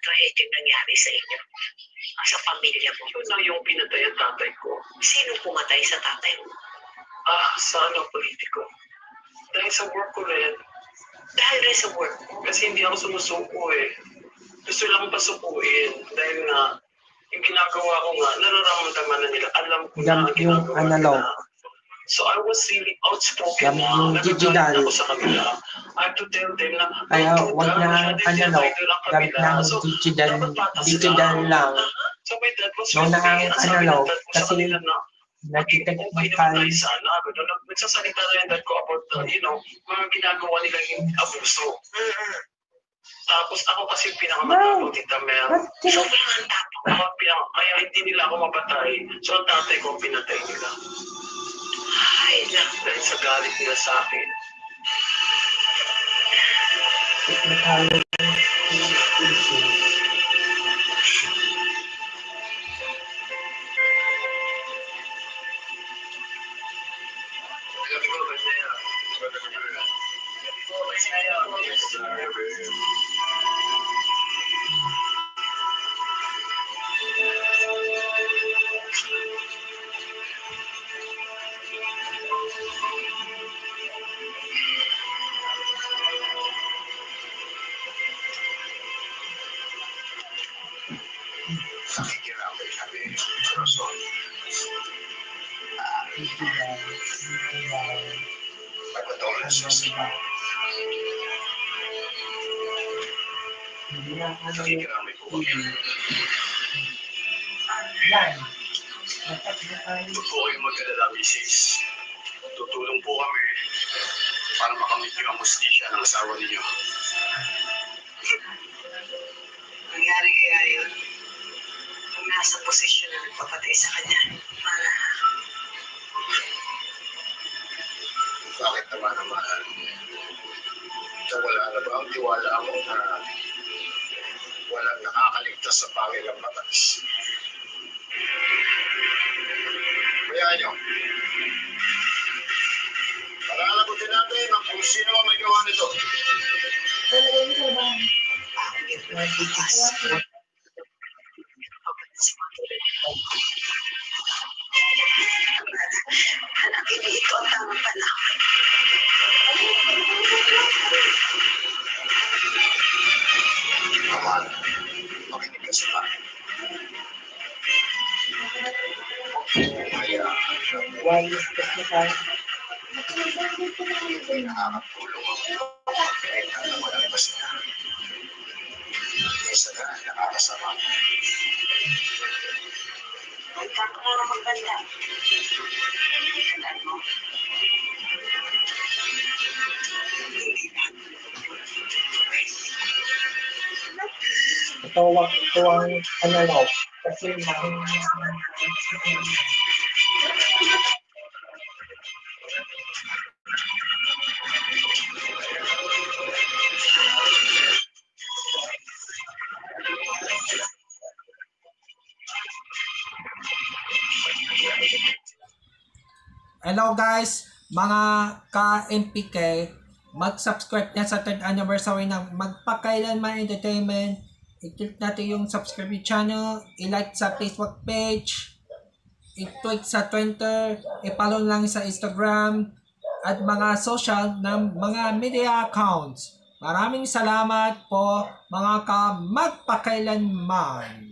trahedya nangyari sa inyo? Sa pamilya mo? Yun na yung pinatay ang tatay ko. Sino pumatay sa tatay mo? Sa politiko. Dahil sa work ko rin. Dahil rin sa work mo? Kasi hindi ako sumusuko eh. Gusto lang pasukuin. Dahil nga, yung ginagawa ko nga, nararamdaman na nila. Alam ko na ang ginagawa nila. So I was really outspoken na. Nagagalit ako sa kanila. I have to tell them na, kaya wag na analog, gamit ng digital lang. So my dad was no na ang analog, kasi nagtiteknikal. Nagsasalita na yung dad ko about mga ginagawa nilang yung abuso. Tapos ako kasi pinakamatapang Tita Mel. So pinakamatapang? Kaya hindi nila ako mapatay. So ang tatay ko pinatay nila. Ay, dahil sa galit nila sa akin. Nakikiramay kami, Roson. Pagpatuloy sa nakikiramay po kami. Huwag po kayong mag-alala, Mrs. Tutulong po kami para makamit yung mustisya ng asawa ninyo. nangyari kaya yun? Kung nasa posisyon na nagpapatay sa kanya, para bakit naman wala na ba ang tiwala mo na walang nakakaligtas sa pangil ng batas? Kaya nyo, palalagutin natin ang kung sino ang may gawa nito. anak, hindi ito ang tamang panahon. Aman, makinig ka sa akin. Kaya, nakakatulong ang pagpilitan ng walang basta. Isa na nakakasama. Banta ko na magbanda. Alam mo, ito ang analog, kasi hello guys, mga ka-MPK, mag-subscribe na sa 3rd anniversary ng Magpakailanman Entertainment. I-click natin yung subscribe channel, i-like sa Facebook page, i-tweet sa Twitter, i-follow lang sa Instagram, at mga social ng mga media accounts. Maraming salamat po mga ka-magpakailanman.